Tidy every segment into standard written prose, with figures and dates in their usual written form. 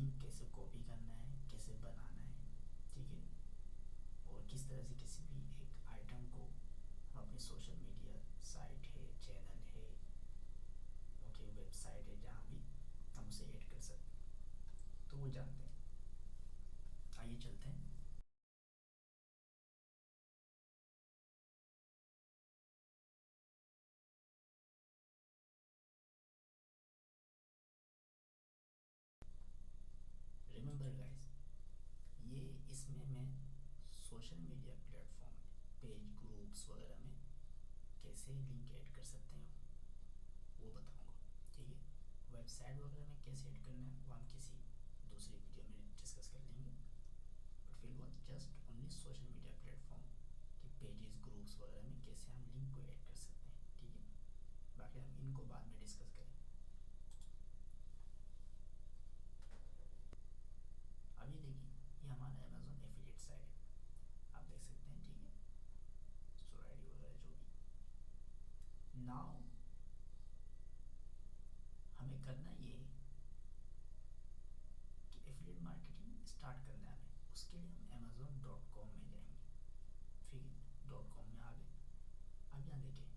Link कैसे copy करना है, कैसे बनाना है, ठीक है, और किस तरह से किसी भी एक आइटम को हम अपनी सोशल मीडिया साइट है, चैनल है, ओके, वेबसाइट है, जहाँ भी हम उसे ऐड कर सकते हैं, तो वो जानते हैं। आइए चलते हैं। रिमेंबर गाइस, ये इसमें मैं social media platform, page, groups वगैरह में कैसे लिंक ऐड कर सकते हैं वो बताऊंगा, ठीक है। वेबसाइट वगैरह में कैसे ऐड करना है वो हम किसी दूसरी वीडियो में डिस्कस कर लेंगे, बट फिलहाल just only social media platform के पेजेस, ग्रुप्स वगैरह में कैसे हम लिंक को ऐड कर सकते हैं, ठीक है। बाकी हम इनको बाद में डिस्कस करें। अब ये देखिए, ये हमारा अमेजोन एफिलिएट साइट है, आप देख सकते हैं, ठीक है, स्टोर आईडी वगैरह जो भी। नाउ हमें करना ये कि एफिलिएट मार्केटिंग स्टार्ट करना है हमें, उसके लिए हम amazon.com में जाएंगे, ठीक है, .com में आ गए। अब यहाँ देखिए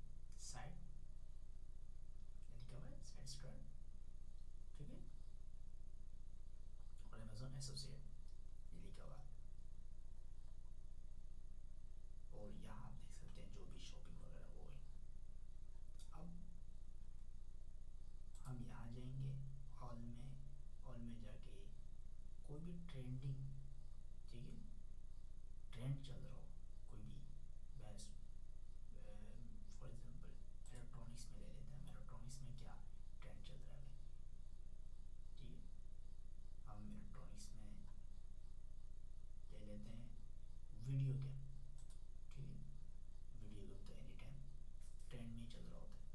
साइट लिखा हुआ है, साइट स्टार्ट, ठीक है, और अमेजोन एसोसिएट ये लिखा हुआ है, और यहाँ आप देख सकते हैं जो भी शॉपिंग वगैरह वो है। अब हम यहाँ जाएंगे ऑल में जाके कोई भी ट्रेंडिंग, ठीक है, ट्रेंड चल रहा हो, कोई भी बेस्ट, फॉर एग्जांपल इलेक्ट्रॉनिक्स में ले लेते हैं, इलेक्ट्रॉनिक्स में क्या ट्रेंड चल रहा है, ठीक है, हम इलेक्ट्रॉनिक्स में ले लेते हैं वीडियो गेम, ठीक है, वीडियो गेम तो एनी टाइम ट्रेंड में ही चल रहा होता है।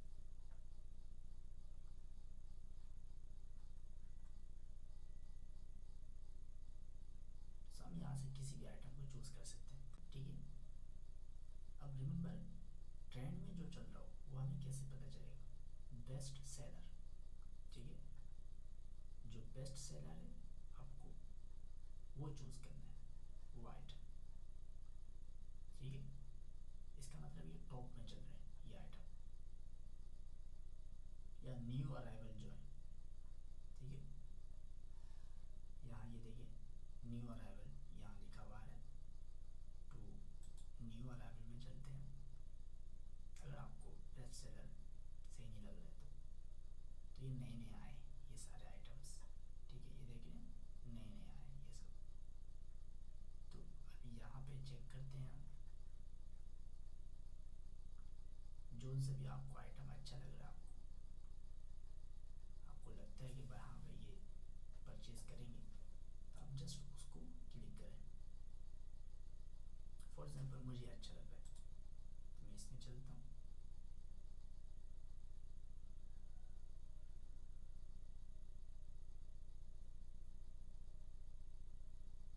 सो हम यहाँ से किसी भी आइटम को चूज कर सकते हैं, ठीक है। अब रिमेंबर, ट्रेंड में जो चल रहा हो वो हमें कैसे पता चलेगा? बेस्ट सेलर, ठीक है, जो बेस्ट सेलर है आपको वो चूज करना है, वो आइटम, ठीक है। इसका मतलब ये टॉप में चल रहा है ये आइटम, या न्यू अराइवल जो है, ठीक है, यहाँ ये देखिए न्यू अराइवल यहाँ लिखा हुआ है, तो न्यू अराइवल में चलते हैं। अगर आपको बेस्ट सेलर सही नहीं लग रहा है तो ये नए नए आए ये सारे आइटम्स, ठीक है, ये देखिए नए नए आए ये सब। तो अभी यहाँ पे चेक करते हैं हम, जो से भी आपको आइटम अच्छा लग रहा है, आपको लगता है कि भाई हाँ भाई ये परचेज करेंगे, तो आप जस्ट उसको क्लिक करें। फॉर एग्जांपल मुझे अच्छा लग रहा है तो मैं इसमें चलता हूँ,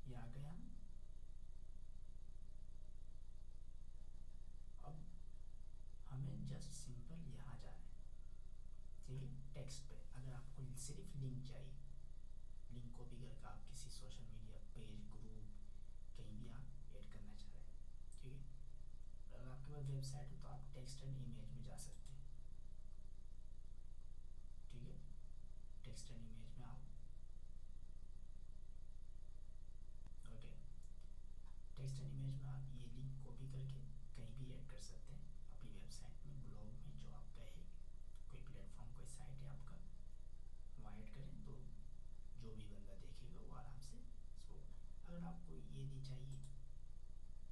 ये आ गया हम। अब हमें जस्ट सिंपल यहाँ जाना है, ठीक है, टेक्स्ट पे। अगर आपको सिर्फ लिंक चाहिए, लिंक कॉपी करके आप किसी सोशल मीडिया पेज, ग्रुप, कहीं भी आप ऐड करना चाह रहे हैं, ठीक है। अगर आपके पास वेबसाइट है तो आप टेक्स्ट एंड इमेज में जा सकते हैं, ठीक है, टेक्स्ट एंड इमेज में आओ, ओके। टेक्स्ट एंड इमेज में आप ये लिंक कॉपी करके कहीं भी ऐड कर सकते हैं अपनी वेबसाइट में, ब्लॉग में, जो आपका है, कोई प्लेटफॉर्म, कोई साइट है आपका, वहाँ ऐड करें तो जो भी बंदा देखेगा वो आराम से इसको। अगर आपको ये नहीं चाहिए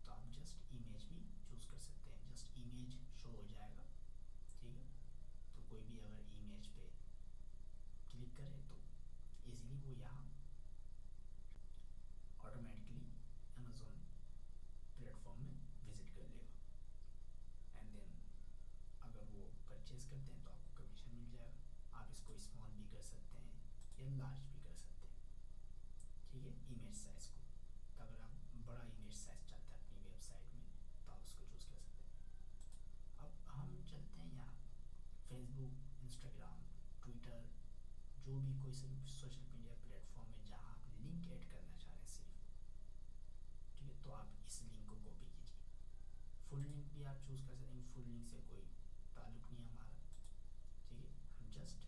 तो आप जस्ट इमेज भी चूज़ कर सकते हैं, जस्ट इमेज शो हो जाएगा, ठीक है। तो कोई भी अगर इमेज पे क्लिक करे तो इजीली वो यहाँ ऑटोमेटिकली अमेजोन प्लेटफॉर्म में विजिट कर लेगा, एंड देन अगर वो परचेज करते हैं तो आपको कमीशन मिल जाएगा। आप इसको स्मॉल भी कर सकते हैं या लार्ज भी कर सकते हैं, ठीक है, इमेज साइज़ को। तो अगर आप बड़ा इमेज साइज़ चाहते हैं अपनी वेबसाइट में तो आप उसको चूज़ कर सकते हैं। अब हम चलते हैं यहाँ फेसबुक, इंस्टाग्राम, ट्विटर, जो भी कोई सा भी सोशल मीडिया प्लेटफॉर्म है जहाँ से कोई ताल्लुक नहीं हमारा, ठीक है। हम जस्ट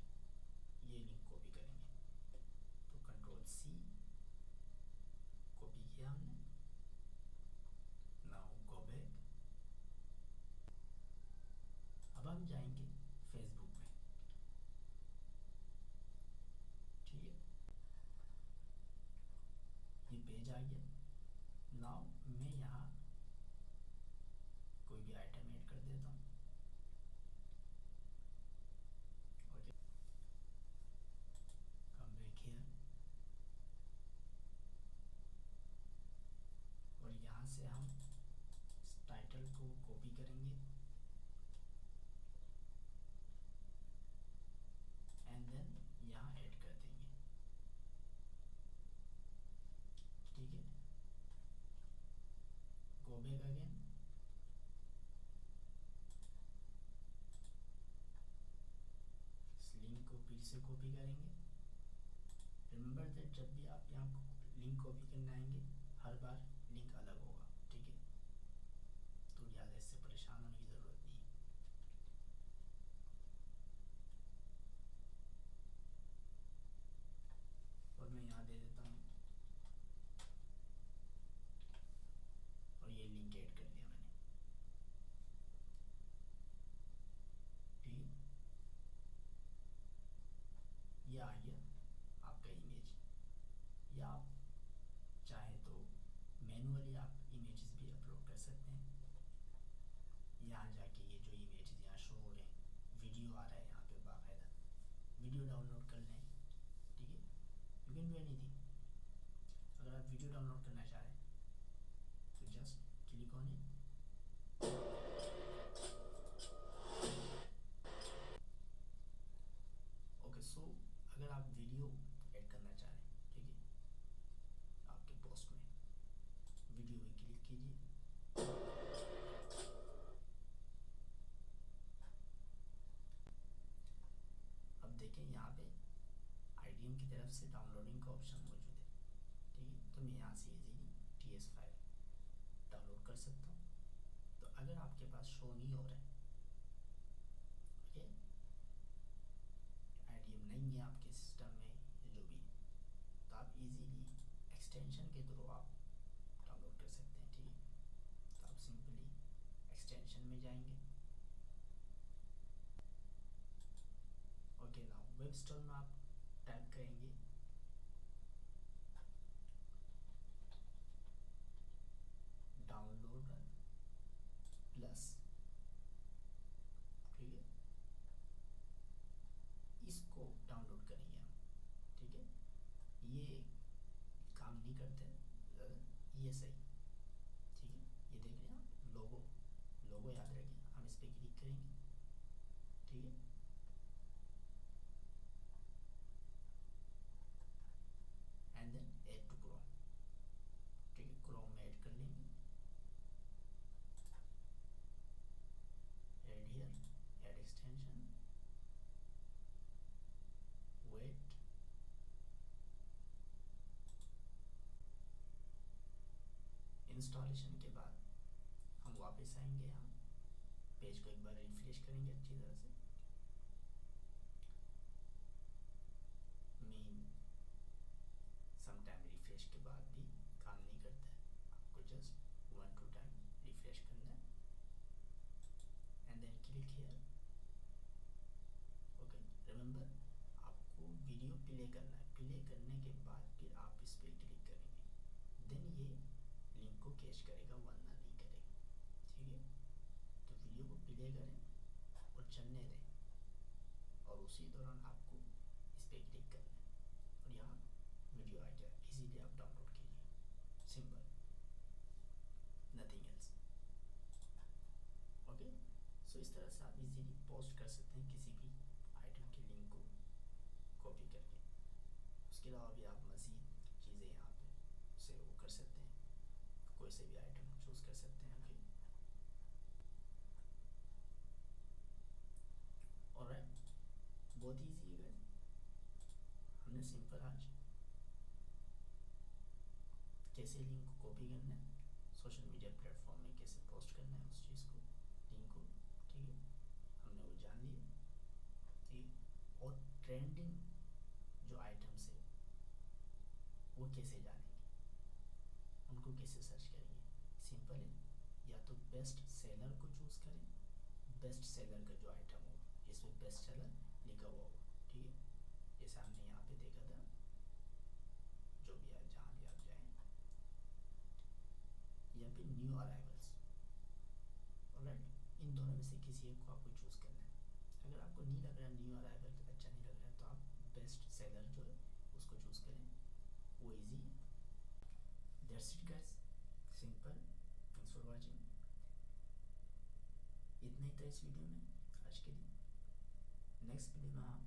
ये लिंक कॉपी करेंगे, तो कंट्रोल सी कॉपी किया हमने। Now go back. अब हम जाएंगे फेसबुक में, ठीक है। ये पेज आ गया। नाउ मैं यहाँ कोई भी आइटम ऐड कर देता हूँ, ओके। कम बैक हियर, और यहाँ से हम टाइटल को कॉपी करेंगे एंड देन यहाँ ऐड कर देंगे, ठीक है। गो बैक अगेन, इस लिंक को फिर से कॉपी करेंगे। रिमेंबर दैट जब भी आप यहाँ लिंक कॉपी करने आएंगे हर बार लिंक अलग होगा, ठीक है। तो ज़्यादा इससे परेशान होने की ज़रूरत नहीं है। और मैं यहाँ दे देता हूँ, और ये लिंक ऐड कर दिया मैंने, ठीक है। ये आ गया आपका इमेज। या आप चाहे तो मैनुअली आप इमेजेस भी अपलोड कर सकते हैं। यहाँ जाके ये जो इमेजेस यहाँ शो हो रहे हैं, वीडियो आ रहा है यहाँ पे, बाकायदा वीडियो डाउनलोड कर लें, ठीक है। You can do anything. अगर आप वीडियो डाउनलोड करना चाह रहे हैं तो just click on it, okay. So अगर आप वीडियो ऐड करना चाह रहे हैं, ठीक है, आपके पोस्ट में वीडियो पे क्लिक कीजिए, अब देखें यहाँ पे आईडीएम की तरफ से डाउनलोडिंग का ऑप्शन मौजूद है, ठीक है। तो मैं यहाँ से इजीली TS फाइल डाउनलोड कर सकता हूँ। तो अगर आपके पास शो नहीं हो रहा है, ओके, आईडीएम नहीं है आपके सिस्टम में जो भी, तो आप इजीली एक्सटेंशन के थ्रू आप डाउनलोड कर सकते हैं, ठीक है। तो आप सिंपली एक्सटेंशन में जाएंगे, ओके। नाउ वेब स्टोर में आप टाइप करेंगे डाउनलोडर प्लस, ठीक है। इसको डाउनलोड करेंगे हम, ठीक है। ये काम नहीं करते, ये सही, ठीक है। ये देख रहे हैं आप, लोगो याद रखिए, हम इस पर क्लिक करेंगे, ठीक है। And then add to Chrome, ठीक है। क्रोम में ऐड कर लेंगे, add here, add extension, wait, installation के बाद हम वापस आएंगे, यहाँ पेज को एक बार रिफ्रेश करेंगे अच्छी तरह से। मीन समटाइम रिफ्रेश के बाद भी काम नहीं करता है, आपको जस्ट 1-2 टाइम रिफ्रेश करना है and then click here, okay. Remember आपको वीडियो प्ले करना है, प्ले करने के बाद फिर आप इस पर क्लिक करेंगे, देन ये लिंक को कैच करेगा, वरना नहीं करेगा, ठीक है। तो वीडियो को प्ले करें और चलने दें, और उसी दौरान आपको इस पर क्लिक करना है और यहाँ वीडियो आ जाए, इजीली आप डाउनलोड कीजिए, सिंपल, नथिंग एल्स, ओके। सो इस तरह से आप इजीली पोस्ट कर सकते हैं किसी भी आइटम के लिंक को कॉपी करके। उसके अलावा भी आप मज़ीद चीज़ें यहाँ पे से वो कर सकते हैं, कोई से भी आइटम चूज़ कर सकते हैं, ओके। ऑलराइट, बहुत ईजी है, हमने सिंपल आज कैसे लिंक को कॉपी करना है, सोशल मीडिया प्लेटफॉर्म में कैसे पोस्ट करना है उस चीज़ को, लिंक को, ठीक है। कैसे जानेंगे, उनको कैसे सर्च करेंगे? सिंपल है, या तो बेस्ट सेलर को चूज़ करें, बेस्ट सेलर का जो आइटम हो जिसमें बेस्ट सेलर लिखा हुआ हो, ठीक है, जैसे हमने यहाँ पे देखा था, जो भी आप जहाँ भी आप जाएं, या फिर न्यू अराइवल्स। ऑलराइट, इन दोनों में से किसी एक को आपको चूज़ करना है। अगर आपको नहीं लग रहा न्यू अराइवल अच्छा नहीं लग रहा है, तो आप बेस्ट सेलर जो है उसको चूज़ करें, वो ईजी है। That's it guys, simple. Thanks for watching. इतना ही था इस वीडियो में आज के लिए। नेक्स्ट वीडियो में हम